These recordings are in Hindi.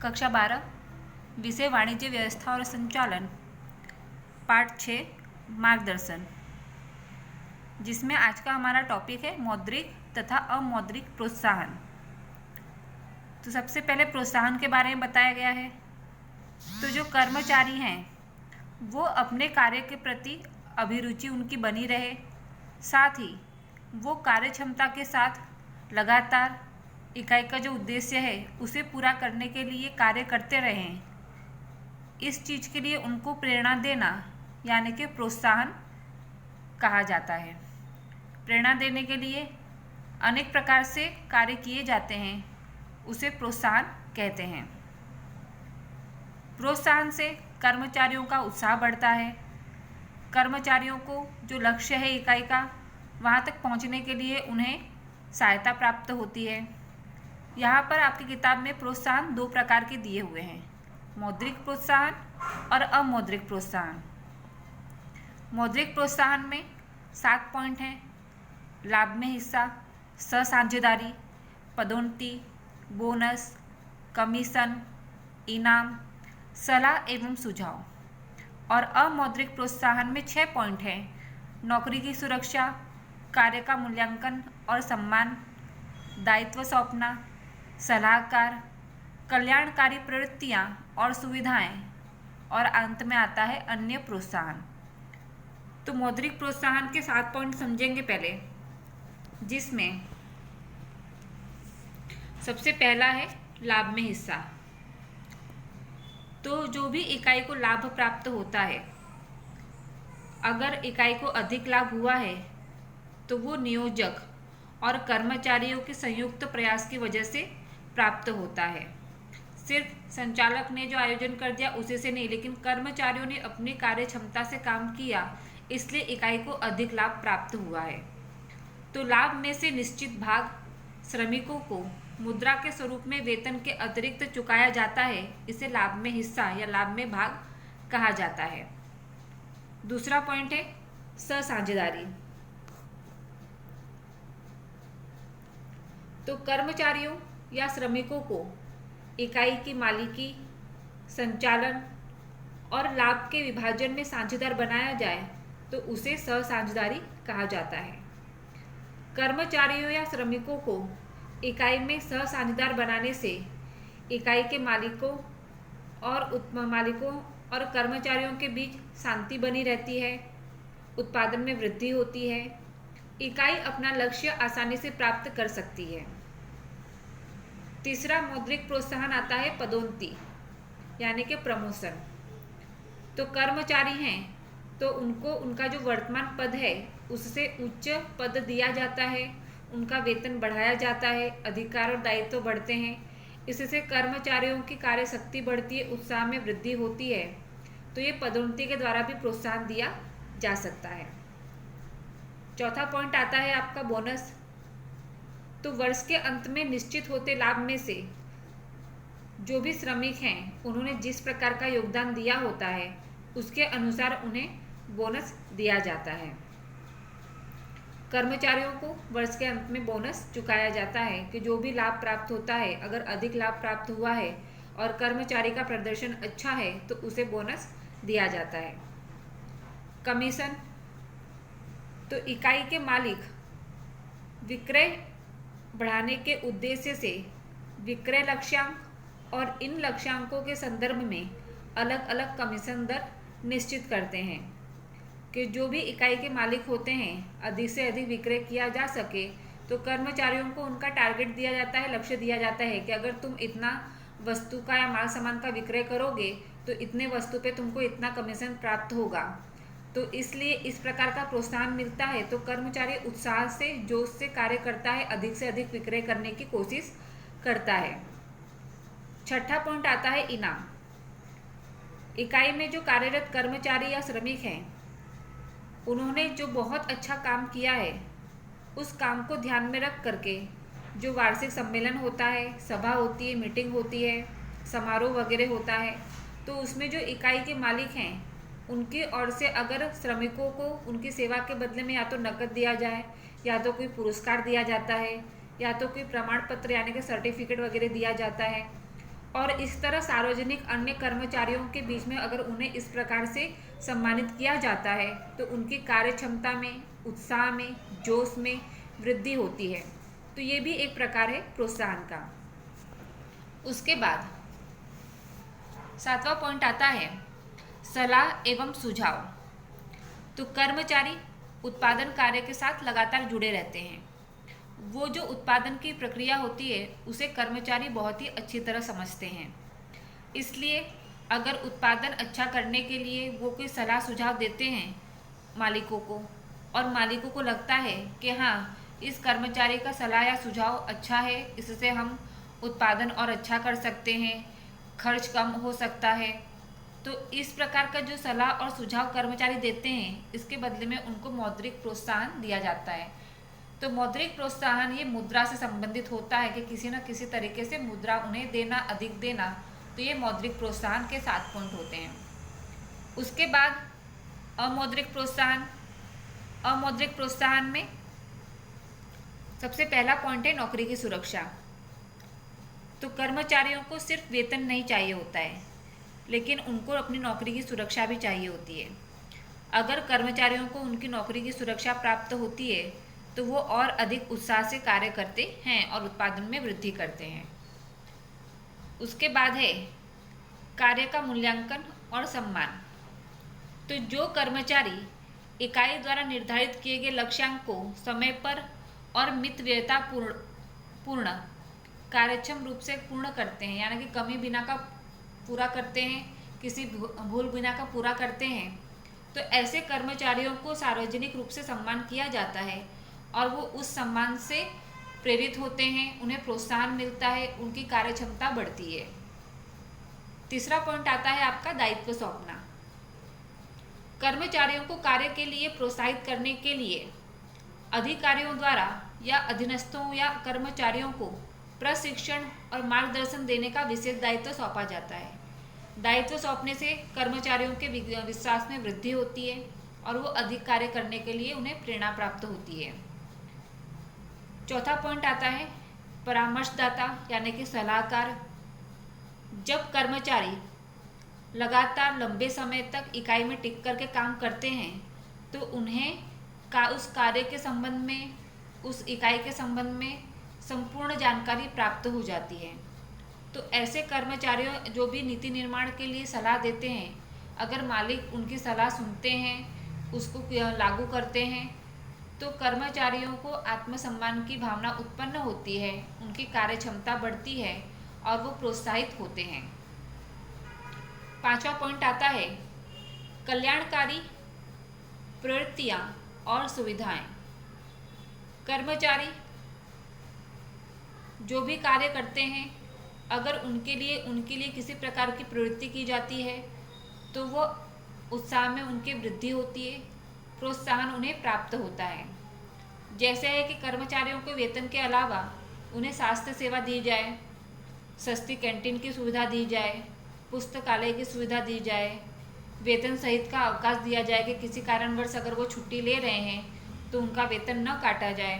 कक्षा 12 विषय वाणिज्य व्यवस्था और संचालन, पाठ 6 मार्गदर्शन, जिसमें आज का हमारा टॉपिक है मौद्रिक तथा अमौद्रिक प्रोत्साहन। तो सबसे पहले प्रोत्साहन के बारे में बताया गया है। तो जो कर्मचारी हैं वो अपने कार्य के प्रति अभिरुचि उनकी बनी रहे, साथ ही वो कार्य क्षमता के साथ लगातार इकाई का जो उद्देश्य है उसे पूरा करने के लिए कार्य करते रहें। इस चीज़ के लिए उनको प्रेरणा देना यानी कि प्रोत्साहन कहा जाता है। प्रेरणा देने के लिए अनेक प्रकार से कार्य किए जाते हैं, उसे प्रोत्साहन कहते हैं। प्रोत्साहन से कर्मचारियों का उत्साह बढ़ता है। कर्मचारियों को जो लक्ष्य है इकाई का, वहाँ तक पहुँचने के लिए उन्हें सहायता प्राप्त होती है। यहाँ पर आपकी किताब में प्रोत्साहन 2 प्रकार के दिए हुए हैं, मौद्रिक प्रोत्साहन और अमौद्रिक प्रोत्साहन। मौद्रिक प्रोत्साहन में 7 पॉइंट हैं। लाभ में हिस्सा, सहसाझेदारी, पदोन्नति, बोनस, कमीशन, इनाम, सलाह एवं सुझाव। और अमौद्रिक प्रोत्साहन में 6 पॉइंट हैं। नौकरी की सुरक्षा, कार्य का मूल्यांकन और सम्मान, दायित्व सौंपना, सलाहकार, कल्याणकारी प्रवृत्तियाँ और सुविधाएं, और अंत में आता है अन्य प्रोत्साहन। तो मौद्रिक प्रोत्साहन के 7 पॉइंट समझेंगे पहले, जिसमें सबसे पहला है लाभ में हिस्सा। तो जो भी इकाई को लाभ प्राप्त होता है, अगर इकाई को अधिक लाभ हुआ है तो वो नियोजक और कर्मचारियों के संयुक्त प्रयास की वजह से प्राप्त होता है। सिर्फ संचालक ने जो आयोजन कर दिया उसी से नहीं, लेकिन कर्मचारियों ने अपनी कार्य क्षमता से काम किया, इसलिए इकाई को अधिक लाभ प्राप्त हुआ है। तो लाभ में से निश्चित भाग श्रमिकों को मुद्रा के स्वरूप में वेतन के अतिरिक्त चुकाया जाता है, इसे लाभ में हिस्सा या लाभ में भाग कहा जाता है। दूसरा पॉइंट है सहसाझेदारी। तो कर्मचारियों या श्रमिकों को इकाई की मालिकी, संचालन और लाभ के विभाजन में साझेदार बनाया जाए तो उसे सहसाझेदारी कहा जाता है। कर्मचारियों या श्रमिकों को इकाई में सहसाझेदार बनाने से इकाई के मालिकों और कर्मचारियों के बीच शांति बनी रहती है, उत्पादन में वृद्धि होती है, इकाई अपना लक्ष्य आसानी से प्राप्त कर सकती है। तीसरा मौद्रिक प्रोत्साहन आता है पदोन्नति यानी कि प्रमोशन। तो कर्मचारी हैं तो उनको उनका जो वर्तमान पद है उससे उच्च पद दिया जाता है, उनका वेतन बढ़ाया जाता है, अधिकार और दायित्व बढ़ते हैं। इससे कर्मचारियों की कार्यशक्ति बढ़ती है, उत्साह में वृद्धि होती है। तो ये पदोन्नति के द्वारा भी प्रोत्साहन दिया जा सकता है। चौथा पॉइंट आता है आपका बोनस। तो वर्ष के अंत में निश्चित होते लाभ में से जो भी श्रमिक हैं उन्होंने जिस प्रकार का योगदान दिया होता है उसके अनुसार उन्हें बोनस दिया जाता है। कर्मचारियों को वर्ष के अंत में बोनस चुकाया जाता है कि जो भी लाभ प्राप्त होता है, अगर अधिक लाभ प्राप्त हुआ है और कर्मचारी का प्रदर्शन अच्छा है तो उसे बोनस दिया जाता है। कमीशन। तो इकाई के मालिक विक्रय बढ़ाने के उद्देश्य से विक्रय लक्ष्यांक और इन लक्ष्यांकों के संदर्भ में अलग अलग कमीशन दर निश्चित करते हैं कि जो भी इकाई के मालिक होते हैं अधिक से अधिक विक्रय किया जा सके। तो कर्मचारियों को उनका टारगेट दिया जाता है, लक्ष्य दिया जाता है कि अगर तुम इतना वस्तु का या माल सामान का विक्रय करोगे तो इतने वस्तु पे तुमको इतना कमीशन प्राप्त होगा। तो इसलिए इस प्रकार का प्रोत्साहन मिलता है तो कर्मचारी उत्साह से, जोश से कार्य करता है, अधिक से अधिक विक्रय करने की कोशिश करता है। छठा पॉइंट आता है इनाम। इकाई में जो कार्यरत कर्मचारी या श्रमिक हैं उन्होंने जो बहुत अच्छा काम किया है उस काम को ध्यान में रख करके जो वार्षिक सम्मेलन होता है, सभा होती है, मीटिंग होती है, समारोह वगैरह होता है, तो उसमें जो इकाई के मालिक हैं उनकी ओर से अगर श्रमिकों को उनकी सेवा के बदले में या तो नकद दिया जाए या तो कोई पुरस्कार दिया जाता है या तो कोई प्रमाण पत्र यानी कि सर्टिफिकेट वगैरह दिया जाता है। और इस तरह सार्वजनिक अन्य कर्मचारियों के बीच में अगर उन्हें इस प्रकार से सम्मानित किया जाता है तो उनकी कार्य क्षमता में, उत्साह में, जोश में वृद्धि होती है। तो ये भी एक प्रकार है प्रोत्साहन का। उसके बाद 7वां पॉइंट आता है सलाह एवं सुझाव। तो कर्मचारी उत्पादन कार्य के साथ लगातार जुड़े रहते हैं। वो जो उत्पादन की प्रक्रिया होती है उसे कर्मचारी बहुत ही अच्छी तरह समझते हैं। इसलिए अगर उत्पादन अच्छा करने के लिए वो कोई सलाह सुझाव देते हैं मालिकों को, और मालिकों को लगता है कि हाँ इस कर्मचारी का सलाह या सुझाव अच्छा है, इससे हम उत्पादन और अच्छा कर सकते हैं, खर्च कम हो सकता है, तो इस प्रकार का जो सलाह और सुझाव कर्मचारी देते हैं इसके बदले में उनको मौद्रिक प्रोत्साहन दिया जाता है। तो मौद्रिक प्रोत्साहन ये मुद्रा से संबंधित होता है कि किसी न किसी तरीके से मुद्रा उन्हें देना, अधिक देना। तो ये मौद्रिक प्रोत्साहन के 7 पॉइंट होते हैं। उसके बाद अमौद्रिक प्रोत्साहन। अमौद्रिक प्रोत्साहन में सबसे पहला पॉइंट है नौकरी की सुरक्षा। तो कर्मचारियों को सिर्फ वेतन नहीं चाहिए होता है, लेकिन उनको अपनी नौकरी की सुरक्षा भी चाहिए होती है। अगर कर्मचारियों को उनकी नौकरी की सुरक्षा प्राप्त होती है तो वो और अधिक उत्साह से कार्य करते हैं और उत्पादन में वृद्धि करते हैं। उसके बाद है कार्य का मूल्यांकन और सम्मान। तो जो कर्मचारी इकाई द्वारा निर्धारित किए गए लक्ष्यांक को समय पर और मितव्ययता पूर्ण कार्यक्षम रूप से पूर्ण करते हैं, यानी कि कमी बिना का पूरा करते हैं, किसी भूल बिना का पूरा करते हैं, तो ऐसे कर्मचारियों को सार्वजनिक रूप से सम्मान किया जाता है और वो उस सम्मान से प्रेरित होते हैं, उन्हें प्रोत्साहन मिलता है, उनकी कार्य क्षमता बढ़ती है। तीसरा पॉइंट आता है आपका दायित्व सौंपना। कर्मचारियों को कार्य के लिए प्रोत्साहित करने के लिए अधिकारियों द्वारा या अधीनस्थों या कर्मचारियों को प्रशिक्षण और मार्गदर्शन देने का विशेष दायित्व सौंपा जाता है। दायित्व सौंपने से कर्मचारियों के विश्वास में वृद्धि होती है और वो अधिक कार्य करने के लिए उन्हें प्रेरणा प्राप्त होती है। चौथा पॉइंट आता है परामर्शदाता यानी कि सलाहकार। जब कर्मचारी लगातार लंबे समय तक इकाई में टिक कर के काम करते हैं तो उन्हें उस कार्य के संबंध में, उस इकाई के संबंध में संपूर्ण जानकारी प्राप्त हो जाती है। तो ऐसे कर्मचारियों जो भी नीति निर्माण के लिए सलाह देते हैं, अगर मालिक उनकी सलाह सुनते हैं, उसको लागू करते हैं, तो कर्मचारियों को आत्मसम्मान की भावना उत्पन्न होती है, उनकी कार्य क्षमता बढ़ती है और वो प्रोत्साहित होते हैं। 5वां पॉइंट आता है कल्याणकारी प्रवृत्तियां और सुविधाएं। कर्मचारी जो भी कार्य करते हैं, अगर उनके लिए किसी प्रकार की प्रवृत्ति की जाती है तो वो उत्साह में उनकी वृद्धि होती है, प्रोत्साहन उन्हें प्राप्त होता है। जैसे है कि कर्मचारियों को वेतन के अलावा उन्हें स्वास्थ्य सेवा दी जाए, सस्ती कैंटीन की सुविधा दी जाए, पुस्तकालय की सुविधा दी जाए, वेतन सहित का अवकाश दिया जाए कि किसी कारणवश अगर वो छुट्टी ले रहे हैं तो उनका वेतन न काटा जाए।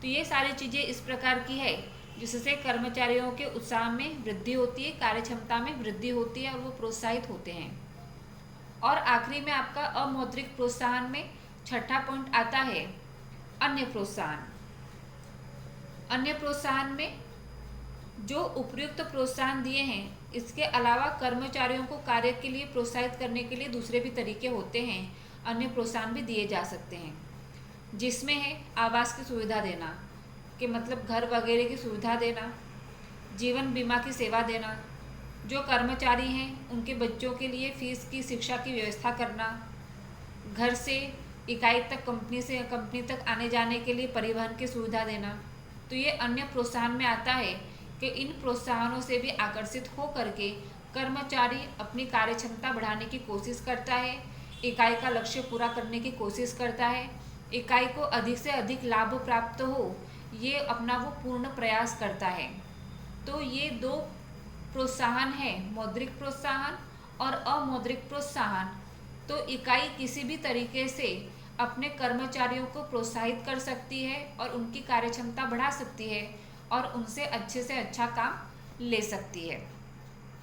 तो ये सारी चीज़ें इस प्रकार की है जिससे कर्मचारियों के उत्साह में वृद्धि होती है, कार्य क्षमता में वृद्धि होती है और वो प्रोत्साहित होते हैं। और आखिरी में आपका अमौद्रिक प्रोत्साहन में 6ठा पॉइंट आता है अन्य प्रोत्साहन। अन्य प्रोत्साहन में जो उपयुक्त प्रोत्साहन दिए हैं, इसके अलावा कर्मचारियों को कार्य के लिए प्रोत्साहित करने के लिए दूसरे भी तरीके होते हैं, अन्य प्रोत्साहन भी दिए जा सकते हैं, जिसमें है आवास की सुविधा देना, कि मतलब घर वगैरह की सुविधा देना, जीवन बीमा की सेवा देना, जो कर्मचारी हैं उनके बच्चों के लिए फीस की शिक्षा की व्यवस्था करना, घर से इकाई तक कंपनी तक आने जाने के लिए परिवहन की सुविधा देना। तो ये अन्य प्रोत्साहन में आता है कि इन प्रोत्साहनों से भी आकर्षित हो करके कर्मचारी अपनी कार्य क्षमता बढ़ाने की कोशिश करता है, इकाई का लक्ष्य पूरा करने की कोशिश करता है, इकाई को अधिक से अधिक लाभ प्राप्त हो, ये अपना वो पूर्ण प्रयास करता है। तो ये 2 प्रोत्साहन है, मौद्रिक प्रोत्साहन और अमौद्रिक प्रोत्साहन। तो इकाई किसी भी तरीके से अपने कर्मचारियों को प्रोत्साहित कर सकती है और उनकी कार्य क्षमता बढ़ा सकती है और उनसे अच्छे से अच्छा काम ले सकती है।